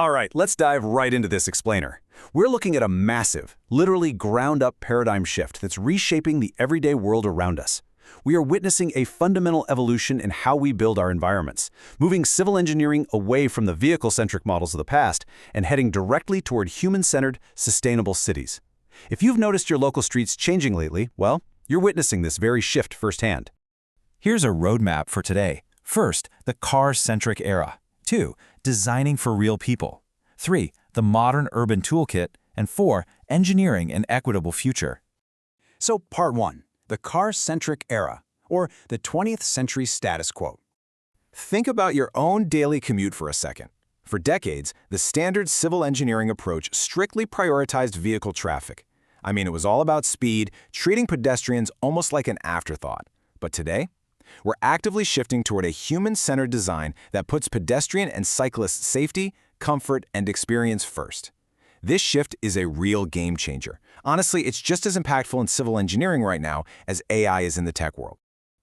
All right, let's dive right into this explainer. We're looking at a massive, literally ground-up paradigm shift that's reshaping the everyday world around us. We are witnessing a fundamental evolution in how we build our environments, moving civil engineering away from the vehicle-centric models of the past and heading directly toward human-centered, sustainable cities. If you've noticed your local streets changing lately, well, you're witnessing this very shift firsthand. Here's a roadmap for today. First, the car-centric era. 2, designing for real people. 3, the modern urban toolkit. And 4, engineering an equitable future. So part 1, the car-centric era, or the 20th century status quo. Think about your own daily commute for a second. For decades, the standard civil engineering approach strictly prioritized vehicle traffic. I mean, it was all about speed, treating pedestrians almost like an afterthought. But today, we're actively shifting toward a human-centered design that puts pedestrian and cyclist safety, comfort, and experience first. This shift is a real game changer. Honestly, it's just as impactful in civil engineering right now as AI is in the tech world.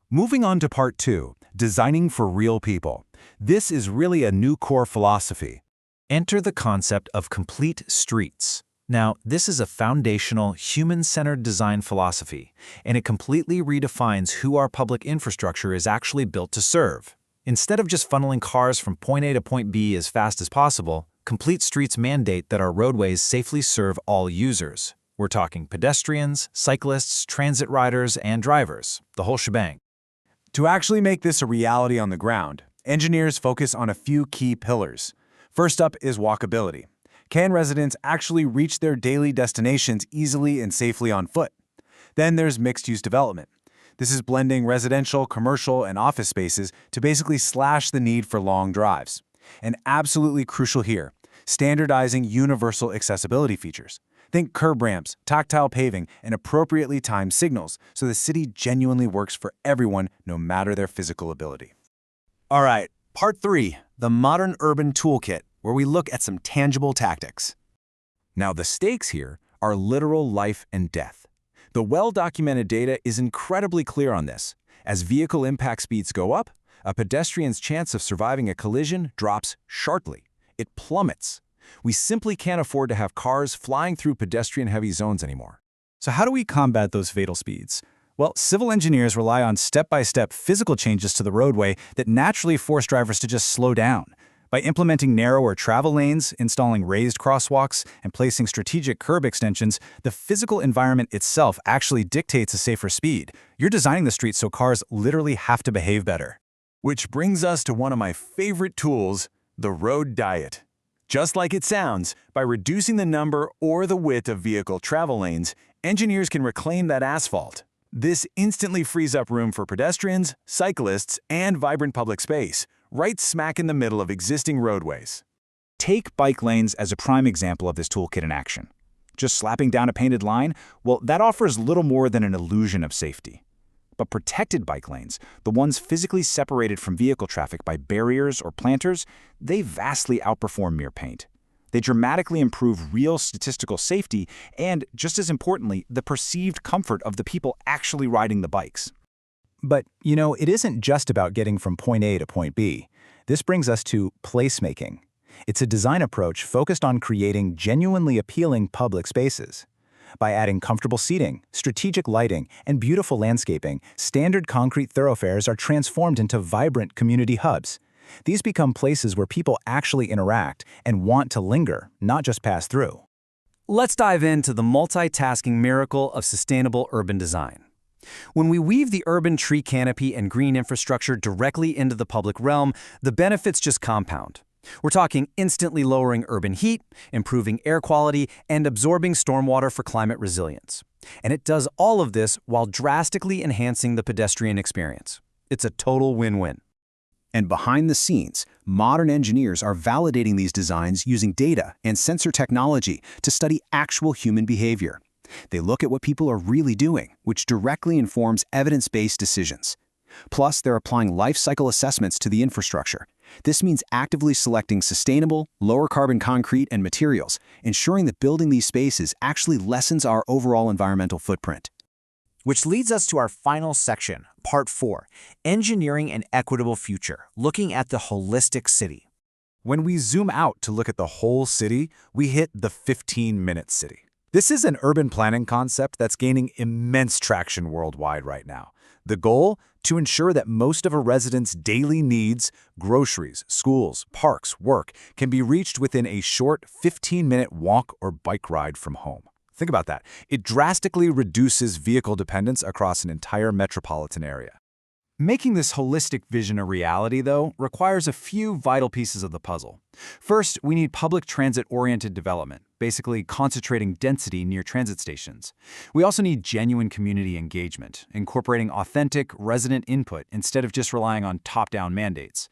Moving on to part 2, designing for real people. This is really a new core philosophy. Enter the concept of complete streets. Now, this is a foundational, human-centered design philosophy, and it completely redefines who our public infrastructure is actually built to serve. Instead of just funneling cars from point A to point B as fast as possible, complete streets mandate that our roadways safely serve all users. We're talking pedestrians, cyclists, transit riders, and drivers, the whole shebang. To actually make this a reality on the ground, engineers focus on a few key pillars. First up is walkability. Can residents actually reach their daily destinations easily and safely on foot? Then there's mixed-use development. This is blending residential, commercial, and office spaces to basically slash the need for long drives. And absolutely crucial here, standardizing universal accessibility features. Think curb ramps, tactile paving, and appropriately timed signals so the city genuinely works for everyone no matter their physical ability. All right, part 3, the modern urban toolkit, where we look at some tangible tactics. Now, the stakes here are literal life and death. The well-documented data is incredibly clear on this. As vehicle impact speeds go up, a pedestrian's chance of surviving a collision drops sharply. It plummets. We simply can't afford to have cars flying through pedestrian-heavy zones anymore. So how do we combat those fatal speeds? Well, civil engineers rely on step-by-step physical changes to the roadway that naturally force drivers to just slow down. By implementing narrower travel lanes, installing raised crosswalks, and placing strategic curb extensions, the physical environment itself actually dictates a safer speed. You're designing the streets so cars literally have to behave better. Which brings us to one of my favorite tools, the road diet. Just like it sounds, by reducing the number or the width of vehicle travel lanes, engineers can reclaim that asphalt. This instantly frees up room for pedestrians, cyclists, and vibrant public space, right smack in the middle of existing roadways. Take bike lanes as a prime example of this toolkit in action. Just slapping down a painted line? Well, that offers little more than an illusion of safety. But protected bike lanes, the ones physically separated from vehicle traffic by barriers or planters, they vastly outperform mere paint. They dramatically improve real statistical safety and, just as importantly, the perceived comfort of the people actually riding the bikes. But, it isn't just about getting from point A to point B. This brings us to placemaking. It's a design approach focused on creating genuinely appealing public spaces. By adding comfortable seating, strategic lighting, and beautiful landscaping, standard concrete thoroughfares are transformed into vibrant community hubs. These become places where people actually interact and want to linger, not just pass through. Let's dive into the multitasking miracle of sustainable urban design. When we weave the urban tree canopy and green infrastructure directly into the public realm, the benefits just compound. We're talking instantly lowering urban heat, improving air quality, and absorbing stormwater for climate resilience. And it does all of this while drastically enhancing the pedestrian experience. It's a total win-win. And behind the scenes, modern engineers are validating these designs using data and sensor technology to study actual human behavior. They look at what people are really doing, which directly informs evidence-based decisions. Plus, they're applying life cycle assessments to the infrastructure. This means actively selecting sustainable, lower-carbon concrete and materials, ensuring that building these spaces actually lessens our overall environmental footprint. Which leads us to our final section, Part 4, Engineering an Equitable Future, looking at the holistic city. When we zoom out to look at the whole city, we hit the 15-minute city. This is an urban planning concept that's gaining immense traction worldwide right now. The goal? To ensure that most of a resident's daily needs, groceries, schools, parks, work, can be reached within a short 15-minute walk or bike ride from home. Think about that. It drastically reduces vehicle dependence across an entire metropolitan area. Making this holistic vision a reality, though, requires a few vital pieces of the puzzle. First, we need public transit-oriented development, basically concentrating density near transit stations. We also need genuine community engagement, incorporating authentic, resident input instead of just relying on top-down mandates.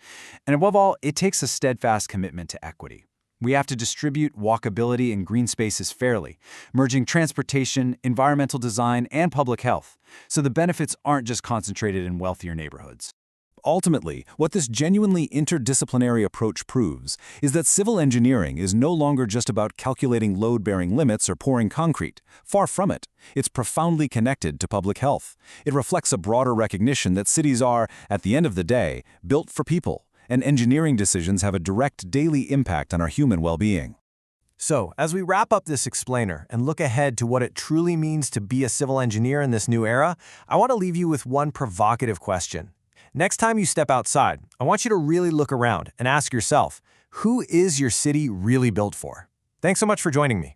And above all, it takes a steadfast commitment to equity. We have to distribute walkability and green spaces fairly, merging transportation, environmental design, and public health, so the benefits aren't just concentrated in wealthier neighborhoods. Ultimately, what this genuinely interdisciplinary approach proves is that civil engineering is no longer just about calculating load-bearing limits or pouring concrete. Far from it. It's profoundly connected to public health. It reflects a broader recognition that cities are, at the end of the day, built for people, and engineering decisions have a direct daily impact on our human well-being. So, as we wrap up this explainer and look ahead to what it truly means to be a civil engineer in this new era, I want to leave you with one provocative question. Next time you step outside, I want you to really look around and ask yourself, who is your city really built for? Thanks so much for joining me.